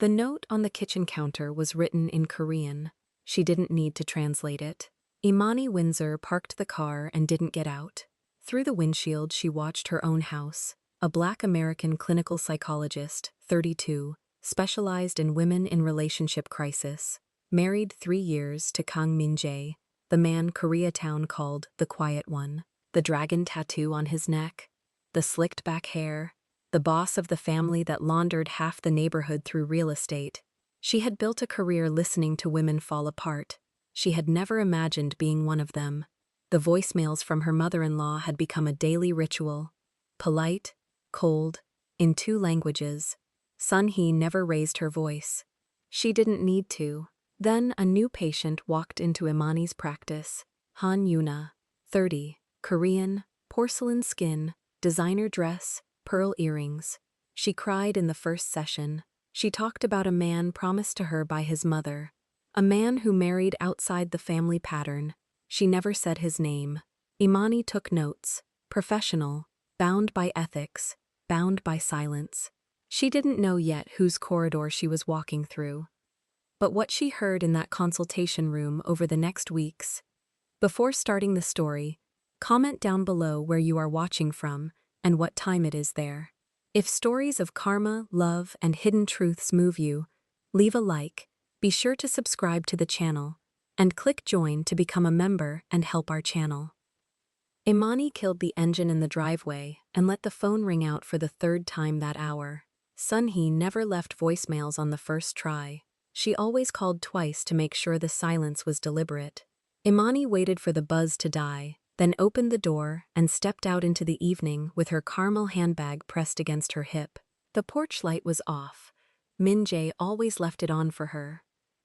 The note on the kitchen counter was written in Korean. She didn't need to translate it. Imani Windsor parked the car and didn't get out. Through the windshield, she watched her own house. A Black American clinical psychologist, 32, specialized in women in relationship crisis. Married 3 years to Kang Min-jae, the man Koreatown called the Quiet One. The dragon tattoo on his neck, the slicked-back hair, the boss of the family that laundered half the neighborhood through real estate. She had built a career listening to women fall apart. She had never imagined being one of them. The voicemails from her mother-in-law had become a daily ritual. Polite, cold, in 2 languages. Sun-hee never raised her voice. She didn't need to. Then a new patient walked into Imani's practice. Han Yuna, 30, Korean, porcelain skin, designer dress, pearl earrings. She cried in the first session. She talked about a man promised to her by his mother. A man who married outside the family pattern. She never said his name. Imani took notes. Professional, bound by ethics, bound by silence. She didn't know yet whose corridor she was walking through. But what she heard in that consultation room over the next weeks. Before starting the story, comment down below where you are watching from and what time it is there. If stories of karma, love, and hidden truths move you, leave a like, be sure to subscribe to the channel, and click join to become a member and help our channel. Imani killed the engine in the driveway and let the phone ring out for the 3rd time that hour. Sun-hee never left voicemails on the first try. She always called twice to make sure the silence was deliberate. Imani waited for the buzz to die, then opened the door and stepped out into the evening with her caramel handbag pressed against her hip. The porch light was off. Min-jae always left it on for her.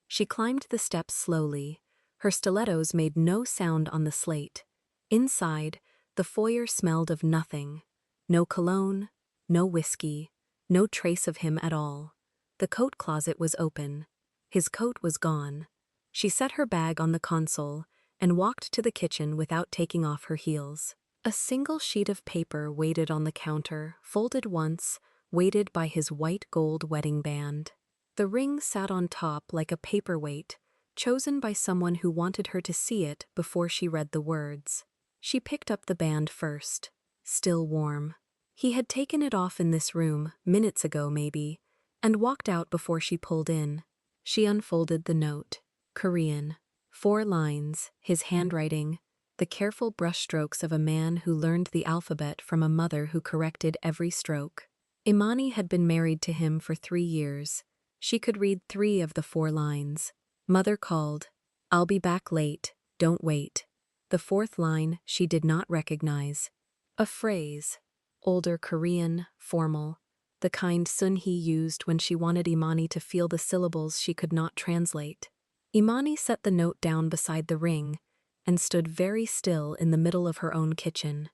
She climbed the steps slowly. Her stilettos made no sound on the slate. Inside, the foyer smelled of nothing. No cologne, no whiskey, no trace of him at all. The coat closet was open. His coat was gone. She set her bag on the console and walked to the kitchen without taking off her heels. A single sheet of paper waited on the counter, folded once, weighted by his white gold wedding band. The ring sat on top like a paperweight, chosen by someone who wanted her to see it before she read the words. She picked up the band first. Still warm. He had taken it off in this room, minutes ago maybe, and walked out before she pulled in. She unfolded the note. Korean. 4 lines, his handwriting, the careful brushstrokes of a man who learned the alphabet from a mother who corrected every stroke. Imani had been married to him for 3 years. She could read 3 of the 4 lines. Mother called. I'll be back late, don't wait. The 4th line she did not recognize. A phrase. Older Korean, formal. The kind Sun-hee used when she wanted Imani to feel the syllables she could not translate. Imani set the note down beside the ring and stood very still in the middle of her own kitchen.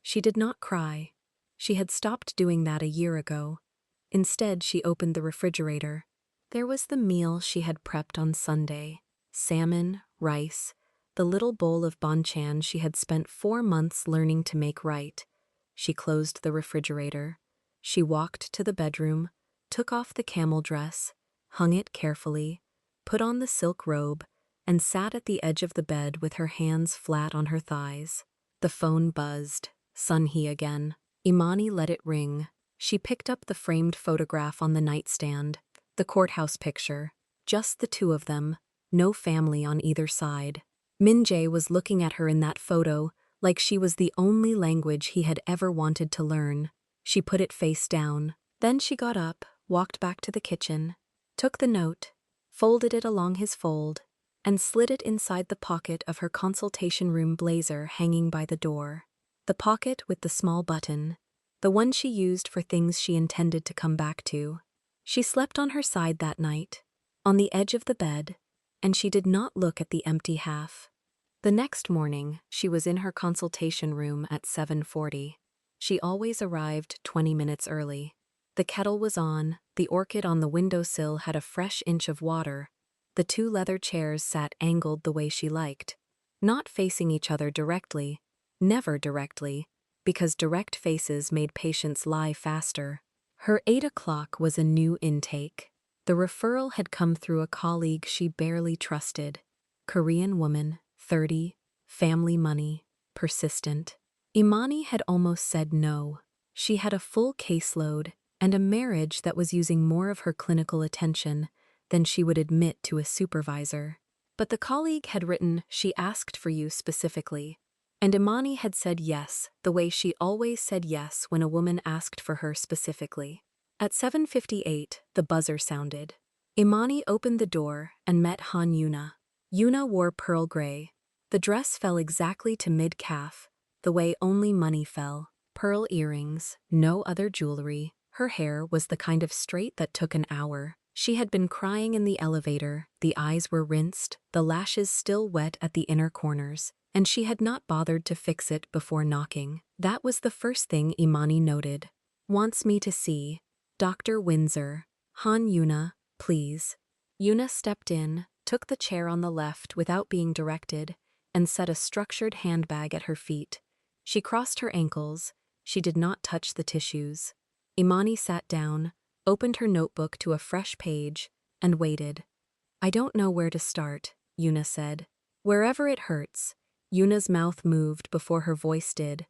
She did not cry. She had stopped doing that a year ago. Instead, she opened the refrigerator. There was the meal she had prepped on Sunday. Salmon, rice, the little bowl of banchan she had spent 4 months learning to make right. She closed the refrigerator. She walked to the bedroom, took off the camel dress, hung it carefully, put on the silk robe, and sat at the edge of the bed with her hands flat on her thighs. The phone buzzed. Sun-hee again. Imani let it ring. She picked up the framed photograph on the nightstand, the courthouse picture, just the 2 of them, no family on either side. Min-jae was looking at her in that photo like she was the only language he had ever wanted to learn. She put it face down. Then she got up, walked back to the kitchen, took the note, folded it along his fold, and slid it inside the pocket of her consultation room blazer hanging by the door. The pocket with the small button, the one she used for things she intended to come back to. She slept on her side that night, on the edge of the bed, and she did not look at the empty half. The next morning, she was in her consultation room at 7:40. She always arrived 20 minutes early. The kettle was on, the orchid on the windowsill had a fresh inch of water. The 2 leather chairs sat angled the way she liked, not facing each other directly, never directly, because direct faces made patients lie faster. Her 8 o'clock was a new intake. The referral had come through a colleague she barely trusted. Korean woman, 30, family money, persistent. Imani had almost said no. She had a full caseload and a marriage that was using more of her clinical attention than she would admit to a supervisor. But the colleague had written, "She asked for you specifically." And Imani had said yes, the way she always said yes when a woman asked for her specifically. At 7:58, the buzzer sounded. Imani opened the door and met Han Yuna. Yuna wore pearl gray. The dress fell exactly to mid-calf, the way only money fell. Pearl earrings, no other jewelry. Her hair was the kind of straight that took an hour. She had been crying in the elevator, the eyes were rinsed, the lashes still wet at the inner corners, and she had not bothered to fix it before knocking. That was the first thing Imani noted. "Wants me to see Dr. Windsor. Han Yuna, please." Yuna stepped in, took the chair on the left without being directed, and set a structured handbag at her feet. She crossed her ankles. She did not touch the tissues. Imani sat down, opened her notebook to a fresh page, and waited. "I don't know where to start," Yuna said. "Wherever it hurts." Yuna's mouth moved before her voice did.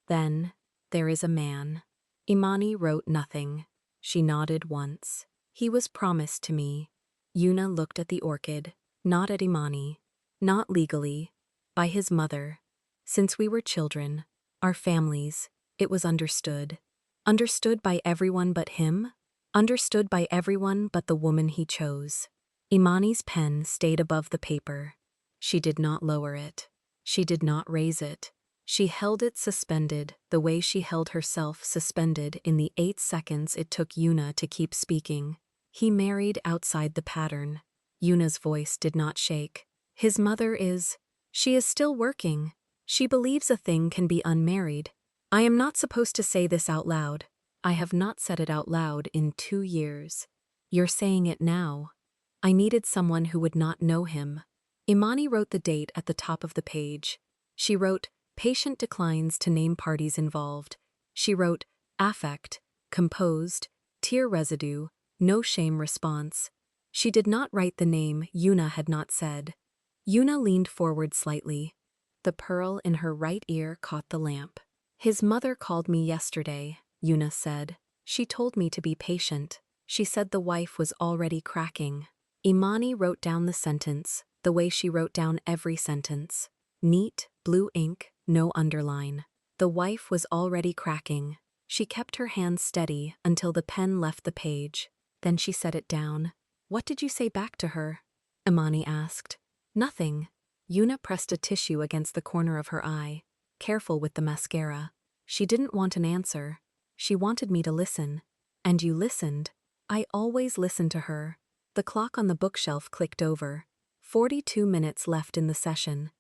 "Then, there is a man." Imani wrote nothing. She nodded once. "He was promised to me." Yuna looked at the orchid, not at Imani. "Not legally. By his mother. Since we were children, our families, it was understood. Understood by everyone but him? Understood by everyone but the woman he chose." Imani's pen stayed above the paper. She did not lower it. She did not raise it. She held it suspended, the way she held herself suspended in the 8 seconds it took Yuna to keep speaking. "He married outside the pattern." Yuna's voice did not shake. "His mother is... She is still working. She believes a thing can be unmarried. I am not supposed to say this out loud. I have not said it out loud in 2 years. You're saying it now. I needed someone who would not know him." Imani wrote the date at the top of the page. She wrote, "Patient declines to name parties involved." She wrote, "Affect, composed, tear residue, no shame response." She did not write the name Yuna had not said. Yuna leaned forward slightly. The pearl in her right ear caught the lamp. "His mother called me yesterday," Yuna said. "She told me to be patient. She said the wife was already cracking." Imani wrote down the sentence, the way she wrote down every sentence. Neat, blue ink, no underline. The wife was already cracking. She kept her hand steady until the pen left the page. Then she set it down. "What did you say back to her?" Imani asked. "Nothing." Yuna pressed a tissue against the corner of her eye, careful with the mascara. "She didn't want an answer. She wanted me to listen. And you listened." "I always listen to her." The clock on the bookshelf clicked over. 42 minutes left in the session.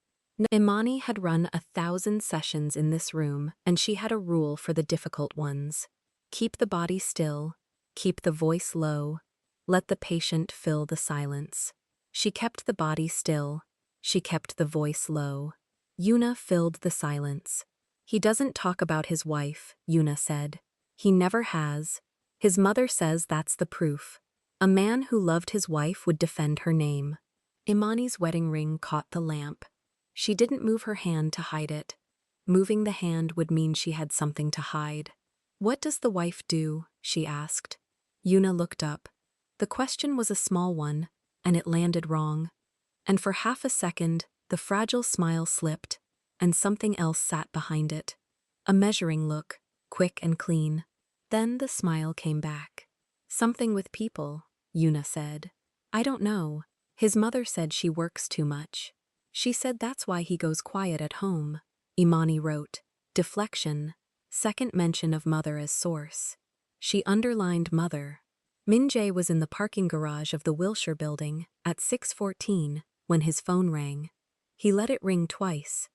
Imani had run 1,000 sessions in this room, and she had a rule for the difficult ones. Keep the body still. Keep the voice low. Let the patient fill the silence. She kept the body still. She kept the voice low. Yuna filled the silence. "He doesn't talk about his wife," Yuna said. "He never has. His mother says that's the proof. A man who loved his wife would defend her name." Imani's wedding ring caught the lamp. She didn't move her hand to hide it. Moving the hand would mean she had something to hide. "What does the wife do?" she asked. Yuna looked up. The question was a small one, and it landed wrong. And for half a second, the fragile smile slipped, and something else sat behind it. A measuring look, quick and clean. Then the smile came back. "Something with people," Yuna said. "I don't know. His mother said she works too much. She said that's why he goes quiet at home." Imani wrote, "Deflection, second mention of mother as source." She underlined mother. Min-jae was in the parking garage of the Wilshire building at 6:14 when his phone rang. He let it ring twice.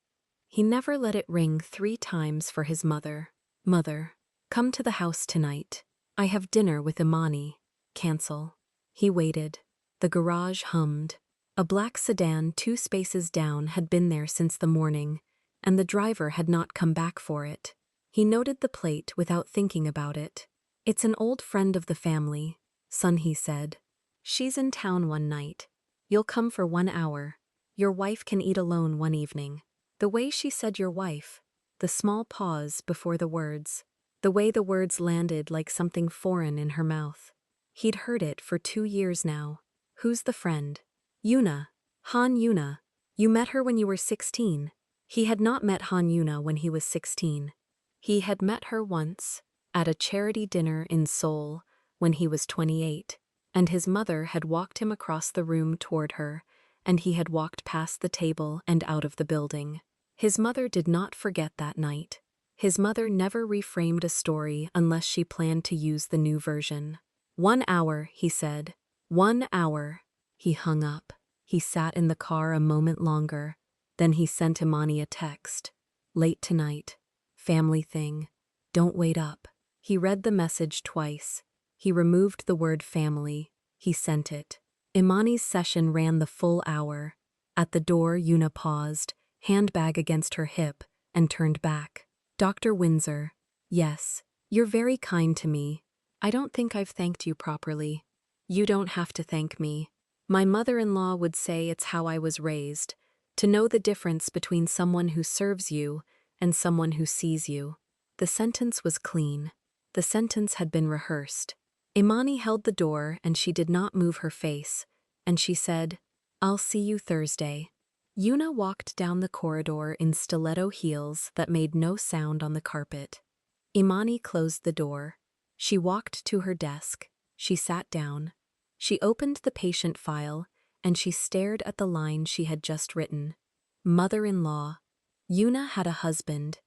He never let it ring 3 times for his mother. "Mother, come to the house tonight. I have dinner with Imani." Cancel. He waited. The garage hummed. A black sedan 2 spaces down had been there since the morning, and the driver had not come back for it. He noted the plate without thinking about it. "It's an old friend of the family," Sun-hee said. She's in town one night. You'll come for 1 hour. Your wife can eat alone one evening. The way she said your wife, the small pause before the words, the way the words landed like something foreign in her mouth. He'd heard it for 2 years now. Who's the friend? Yuna. Han Yuna. You met her when you were 16. He had not met Han Yuna when he was 16. He had met her once, at a charity dinner in Seoul, when he was 28, and his mother had walked him across the room toward her, and he had walked past the table and out of the building. His mother did not forget that night. His mother never reframed a story unless she planned to use the new version. 1 hour, he said. 1 hour. He hung up. He sat in the car a moment longer. Then he sent Imani a text. Late tonight. Family thing. Don't wait up. He read the message twice. He removed the word family. He sent it. Imani's session ran the full hour. At the door, Yuna paused, handbag against her hip, and turned back. Dr. Windsor. Yes, you're very kind to me. I don't think I've thanked you properly. You don't have to thank me. My mother-in-law would say it's how I was raised, to know the difference between someone who serves you and someone who sees you. The sentence was clean. The sentence had been rehearsed. Imani held the door and she did not move her face, and she said, I'll see you Thursday. Yuna walked down the corridor in stiletto heels that made no sound on the carpet. Imani closed the door. She walked to her desk. She sat down. She opened the patient file, and she stared at the line she had just written. Mother-in-law. Yuna had a husband.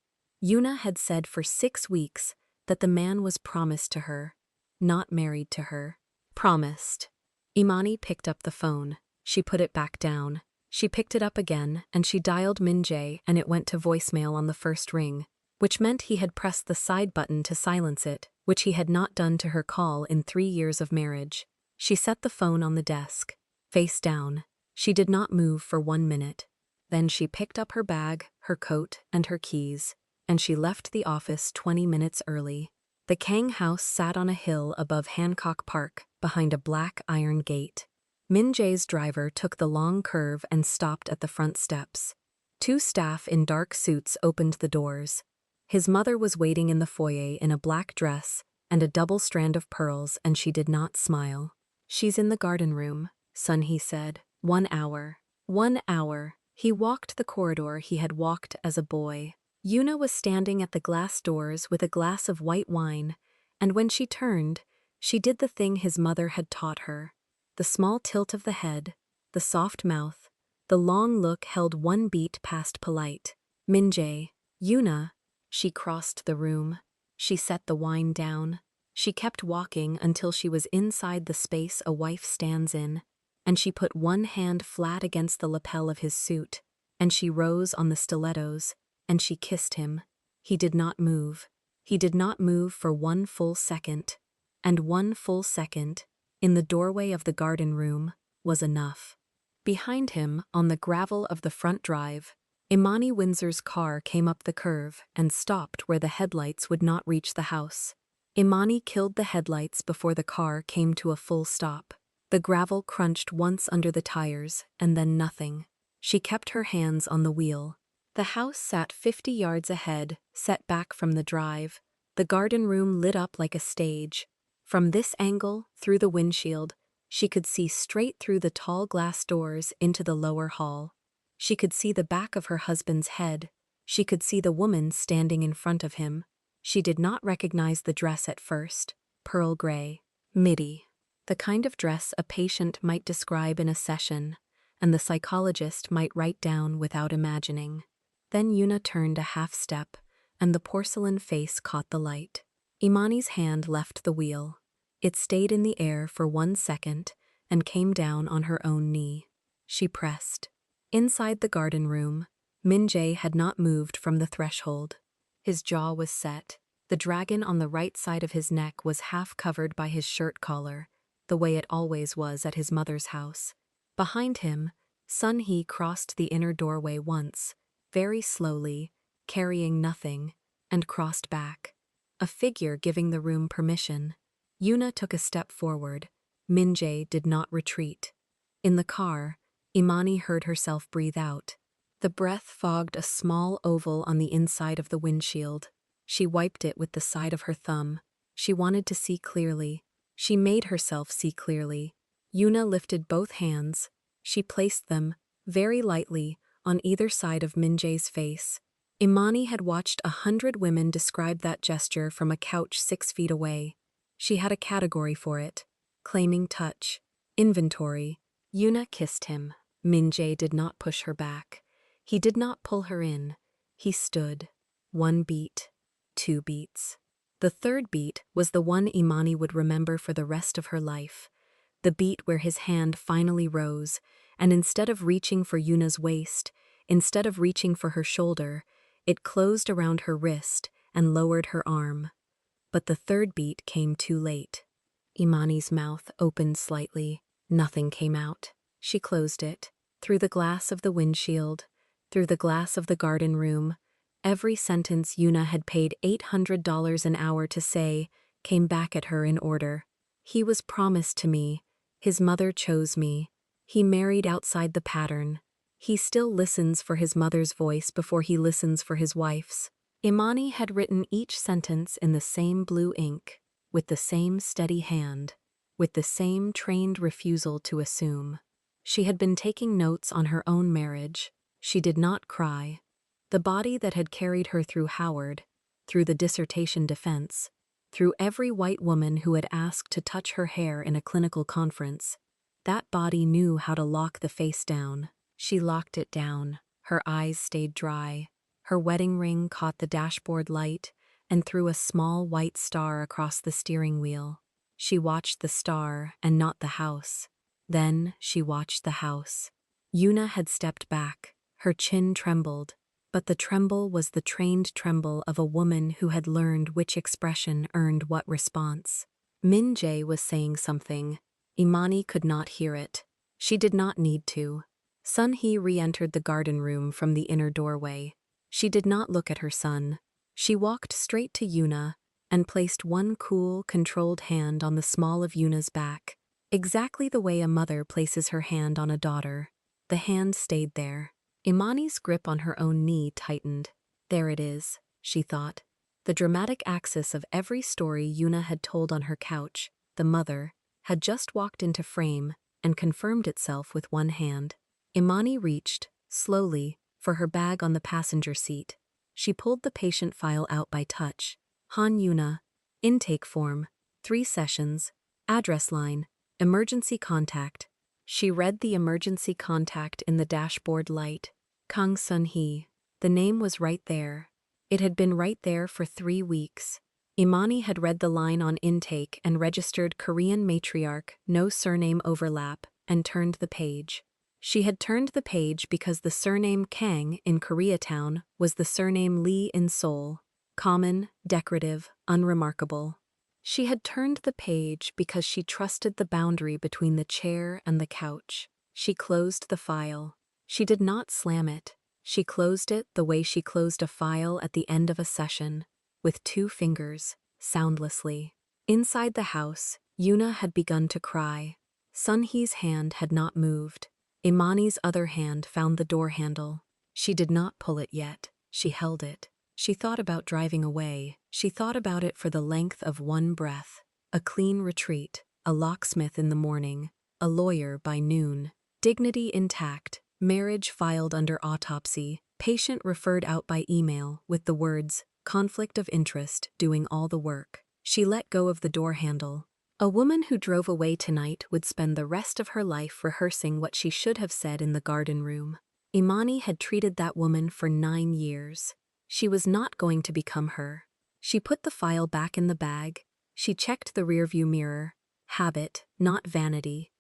Yuna had said for 6 weeks that the man was promised to her, not married to her. Promised. Imani picked up the phone. She put it back down. She picked it up again, and she dialed Min-jae, and it went to voicemail on the first ring, which meant he had pressed the side button to silence it, which he had not done to her call in 3 years of marriage. She set the phone on the desk, face down. She did not move for 1 minute. Then she picked up her bag, her coat, and her keys, and she left the office 20 minutes early. The Kang house sat on a hill above Hancock Park, behind a black iron gate. Min-jae's driver took the long curve and stopped at the front steps. 2 staff in dark suits opened the doors. His mother was waiting in the foyer in a black dress and a double strand of pearls, and she did not smile. She's in the garden room, son, he said. 1 hour. 1 hour. He walked the corridor he had walked as a boy. Yuna was standing at the glass doors with a glass of white wine, and when she turned, she did the thing his mother had taught her. The small tilt of the head, the soft mouth, the long look held 1 beat past polite. Min-jae. Yuna. She crossed the room. She set the wine down. She kept walking until she was inside the space a wife stands in, and she put 1 hand flat against the lapel of his suit, and she rose on the stilettos, and she kissed him. He did not move. He did not move for 1 full second. And 1 full second, in the doorway of the garden room, was enough. Behind him, on the gravel of the front drive, Imani Windsor's car came up the curve and stopped where the headlights would not reach the house. Imani killed the headlights before the car came to a full stop. The gravel crunched once under the tires, and then nothing. She kept her hands on the wheel. The house sat 50 yards ahead, set back from the drive. The garden room lit up like a stage. From this angle, through the windshield, she could see straight through the tall glass doors into the lower hall. She could see the back of her husband's head. She could see the woman standing in front of him. She did not recognize the dress at first. Pearl gray. Midi. The kind of dress a patient might describe in a session, and the psychologist might write down without imagining. Then Yuna turned a half step, and the porcelain face caught the light. Imani's hand left the wheel. It stayed in the air for 1 second and came down on her own knee. She pressed. Inside the garden room, Min-jae had not moved from the threshold. His jaw was set. The dragon on the right side of his neck was half covered by his shirt collar, the way it always was at his mother's house. Behind him, Sun-hee crossed the inner doorway once, very slowly, carrying nothing, and crossed back. A figure giving the room permission. Yuna took a step forward. Minjae did not retreat. In the car, Imani heard herself breathe out. The breath fogged a small oval on the inside of the windshield. She wiped it with the side of her thumb. She wanted to see clearly. She made herself see clearly. Yuna lifted both hands. She placed them, very lightly, on either side of Minjae's face. Imani had watched 100 women describe that gesture from a couch 6 feet away. She had a category for it. Claiming touch. Inventory. Yuna kissed him. Minjae did not push her back. He did not pull her in. He stood. 1 beat. 2 beats. The 3rd beat was the one Imani would remember for the rest of her life. The beat where his hand finally rose, and instead of reaching for Yuna's waist, instead of reaching for her shoulder, it closed around her wrist and lowered her arm. But the 3rd beat came too late. Imani's mouth opened slightly. Nothing came out. She closed it. Through the glass of the windshield, through the glass of the garden room, every sentence Yuna had paid $800 an hour to say came back at her in order. He was promised to me. His mother chose me. He married outside the pattern. He still listens for his mother's voice before he listens for his wife's. Imani had written each sentence in the same blue ink, with the same steady hand, with the same trained refusal to assume. She had been taking notes on her own marriage. She did not cry. The body that had carried her through Howard, through the dissertation defense, through every white woman who had asked to touch her hair in a clinical conference, that body knew how to lock the face down. She locked it down. Her eyes stayed dry. Her wedding ring caught the dashboard light and threw a small white star across the steering wheel. She watched the star and not the house. Then she watched the house. Yuna had stepped back. Her chin trembled, but the tremble was the trained tremble of a woman who had learned which expression earned what response. Minjae was saying something. Imani could not hear it. She did not need to. Sunhee re-entered the garden room from the inner doorway. She did not look at her son. She walked straight to Yuna and placed one cool, controlled hand on the small of Yuna's back, exactly the way a mother places her hand on a daughter. The hand stayed there. Imani's grip on her own knee tightened. There it is, she thought. The dramatic axis of every story Yuna had told on her couch, the mother, had just walked into frame and confirmed itself with one hand. Imani reached, slowly, for her bag on the passenger seat. She pulled the patient file out by touch. Han Yuna. Intake form. 3 sessions. Address line. Emergency contact. She read the emergency contact in the dashboard light. Kang Sun-hee. The name was right there. It had been right there for 3 weeks. Imani had read the line on intake and registered Korean matriarch, no surname overlap, and turned the page. She had turned the page because the surname Kang in Koreatown was the surname Lee in Seoul. Common, decorative, unremarkable. She had turned the page because she trusted the boundary between the chair and the couch. She closed the file. She did not slam it. She closed it the way she closed a file at the end of a session, with 2 fingers, soundlessly. Inside the house, Yuna had begun to cry. Sunhee's hand had not moved. Imani's other hand found the door handle. She did not pull it yet. She held it. She thought about driving away. She thought about it for the length of one breath. A clean retreat, a locksmith in the morning, a lawyer by noon. Dignity intact, marriage filed under autopsy, patient referred out by email with the words, conflict of interest, doing all the work. She let go of the door handle. A woman who drove away tonight would spend the rest of her life rehearsing what she should have said in the garden room. Imani had treated that woman for 9 years. She was not going to become her. She put the file back in the bag. She checked the rearview mirror. Habit, not vanity.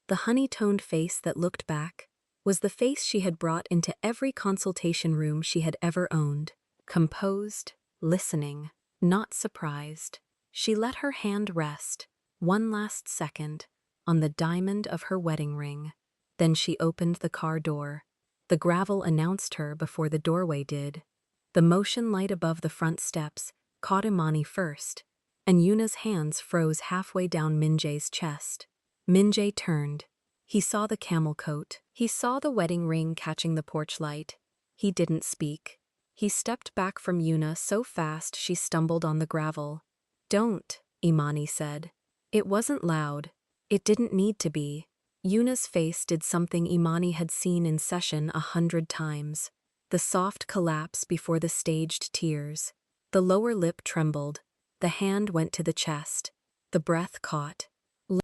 The honey-toned face that looked back was the face she had brought into every consultation room she had ever owned. Composed, listening, not surprised. She let her hand rest, one last second, on the diamond of her wedding ring. Then she opened the car door. The gravel announced her before the doorway did. The motion light above the front steps caught Imani first, and Yuna's hands froze halfway down Minjae's chest. Min-jae turned. He saw the camel coat. He saw the wedding ring catching the porch light. He didn't speak. He stepped back from Yuna so fast she stumbled on the gravel. "Don't," Imani said. It wasn't loud. It didn't need to be. Yuna's face did something Imani had seen in session 100 times. The soft collapse before the staged tears. The lower lip trembled. The hand went to the chest. The breath caught.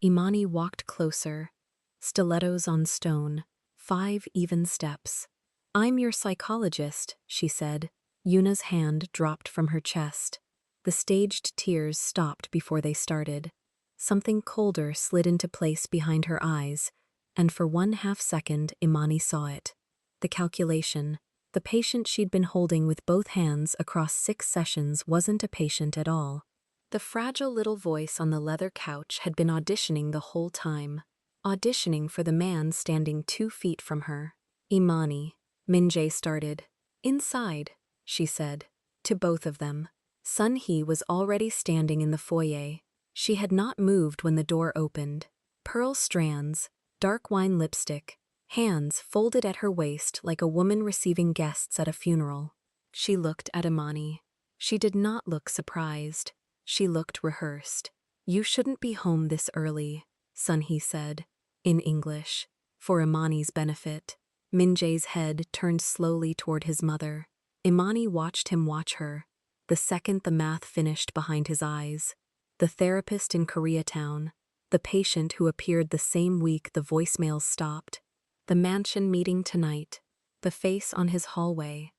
Imani walked closer. Stilettos on stone. 5 even steps. "I'm your psychologist," she said. Yuna's hand dropped from her chest. The staged tears stopped before they started. Something colder slid into place behind her eyes, and for 1/2 second Imani saw it. The calculation. The patient she'd been holding with both hands across 6 sessions wasn't a patient at all. The fragile little voice on the leather couch had been auditioning the whole time. Auditioning for the man standing 2 feet from her. "Imani," Min-jae started. "Inside," she said. To both of them. Sun-hee was already standing in the foyer. She had not moved when the door opened. Pearl strands, dark wine lipstick, hands folded at her waist like a woman receiving guests at a funeral. She looked at Imani. She did not look surprised. She looked rehearsed. "You shouldn't be home this early," Sun-hee said, in English, for Imani's benefit. Min-jae's head turned slowly toward his mother. Imani watched him watch her. The second the math finished behind his eyes. The therapist in Koreatown. The patient who appeared the same week the voicemails stopped. The mansion meeting tonight. The face on his hallway.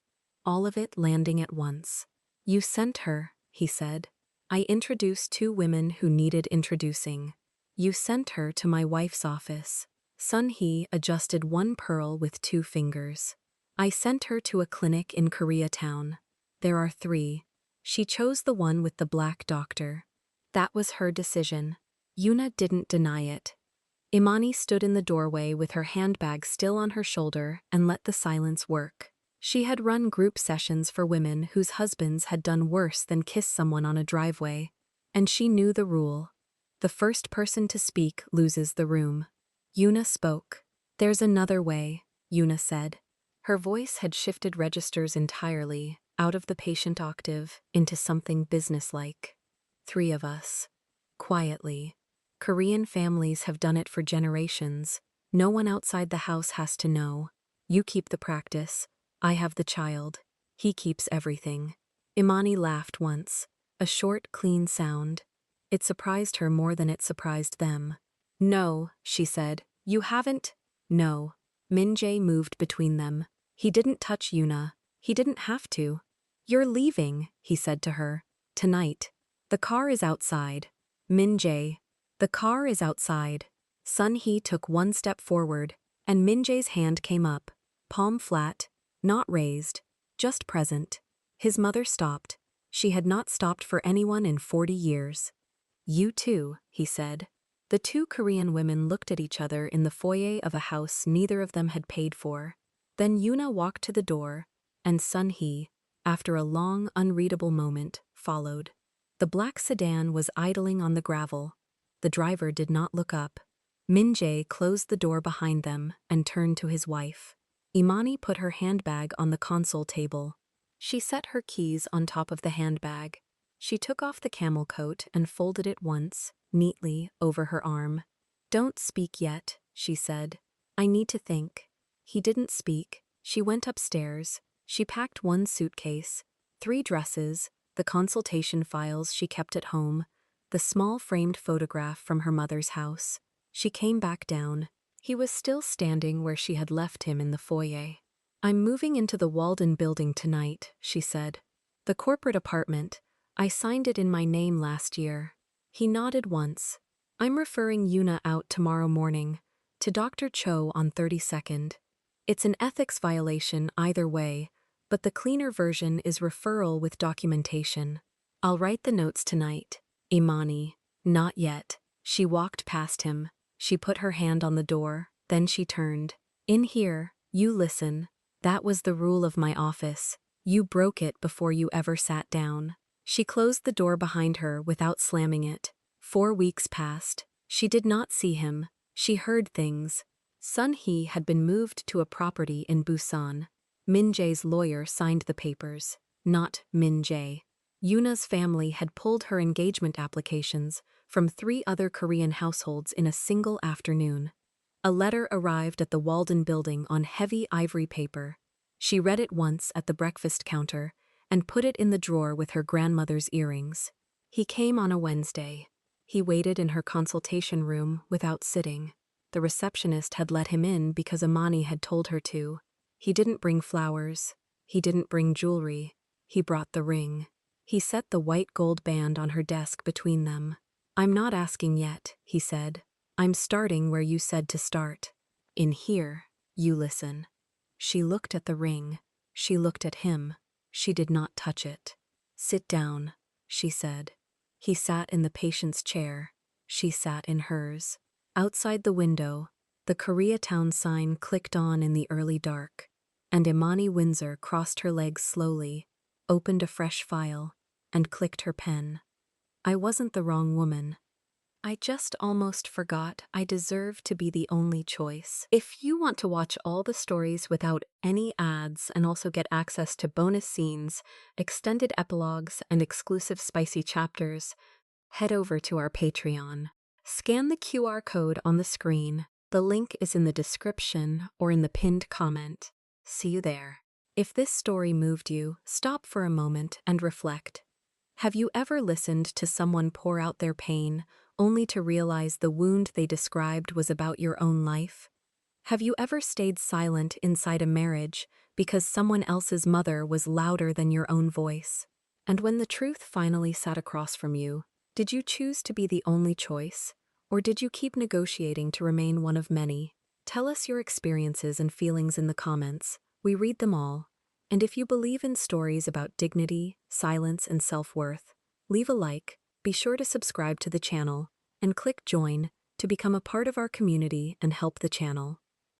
All of it landing at once. "You sent her," he said. "I introduced 2 women who needed introducing. You sent her to my wife's office." Sun-hee adjusted one pearl with 2 fingers. "I sent her to a clinic in Koreatown. There are 3. She chose the one with the black doctor. That was her decision." Yuna didn't deny it. Imani stood in the doorway with her handbag still on her shoulder and let the silence work. She had run group sessions for women whose husbands had done worse than kiss someone on a driveway, and she knew the rule. The first person to speak loses the room. Yuna spoke. "There's another way," Yuna said. Her voice had shifted registers entirely, out of the patient octave, into something businesslike. 3 of us. Quietly. Korean families have done it for generations. No one outside the house has to know. You keep the practice. I have the child. He keeps everything." Imani laughed once. A short, clean sound. It surprised her more than it surprised them. "No," she said. "You haven't?" "No." Min-jae moved between them. He didn't touch Yuna. He didn't have to. "You're leaving," he said to her. "Tonight. The car is outside." Min-jae. "The car is outside." Sun-hee took 1 step forward, and Min-jae's hand came up, palm flat, not raised, just present. His mother stopped. She had not stopped for anyone in 40 years. "You too," he said. The 2 Korean women looked at each other in the foyer of a house neither of them had paid for. Then Yuna walked to the door, and Sun-hee, after a long, unreadable moment, followed. The black sedan was idling on the gravel. The driver did not look up. Min-jae closed the door behind them and turned to his wife. Imani put her handbag on the console table. She set her keys on top of the handbag. She took off the camel coat and folded it once, neatly, over her arm. "Don't speak yet," she said. "I need to think." He didn't speak. She went upstairs. She packed 1 suitcase, 3 dresses, the consultation files she kept at home, the small framed photograph from her mother's house. She came back down. He was still standing where she had left him in the foyer. "I'm moving into the Walden building tonight," she said. "The corporate apartment. I signed it in my name last year." He nodded once. "I'm referring Yuna out tomorrow morning, to Dr. Cho on 32nd. It's an ethics violation either way, but the cleaner version is referral with documentation. I'll write the notes tonight." Imani. "Not yet." She walked past him. She put her hand on the door, then she turned. "In here, you listen. That was the rule of my office. You broke it before you ever sat down." She closed the door behind her without slamming it. 4 weeks passed. She did not see him. She heard things. Sun Hee had been moved to a property in Busan. Min Jae's lawyer signed the papers, not Min Jae. Yuna's family had pulled her engagement applications from 3 other Korean households in a single afternoon. A letter arrived at the Walden building on heavy ivory paper. She read it once at the breakfast counter and put it in the drawer with her grandmother's earrings. He came on a Wednesday. He waited in her consultation room without sitting. The receptionist had let him in because Imani had told her to. He didn't bring flowers. He didn't bring jewelry. He brought the ring. He set the white gold band on her desk between them. "I'm not asking yet," he said. "I'm starting where you said to start. In here, you listen." She looked at the ring. She looked at him. She did not touch it. "Sit down," she said. He sat in the patient's chair. She sat in hers. Outside the window, the Koreatown sign clicked on in the early dark, and Imani Windsor crossed her legs slowly, opened a fresh file, and clicked her pen. "I wasn't the wrong woman. I just almost forgot I deserve to be the only choice." If you want to watch all the stories without any ads and also get access to bonus scenes, extended epilogues, and exclusive spicy chapters, head over to our Patreon. Scan the QR code on the screen. The link is in the description or in the pinned comment. See you there. If this story moved you, stop for a moment and reflect. Have you ever listened to someone pour out their pain, only to realize the wound they described was about your own life? Have you ever stayed silent inside a marriage because someone else's mother was louder than your own voice? And when the truth finally sat across from you, did you choose to be the only choice, or did you keep negotiating to remain one of many? Tell us your experiences and feelings in the comments. We read them all. And if you believe in stories about dignity, silence, and self-worth, leave a like, be sure to subscribe to the channel, and click join to become a part of our community and help the channel.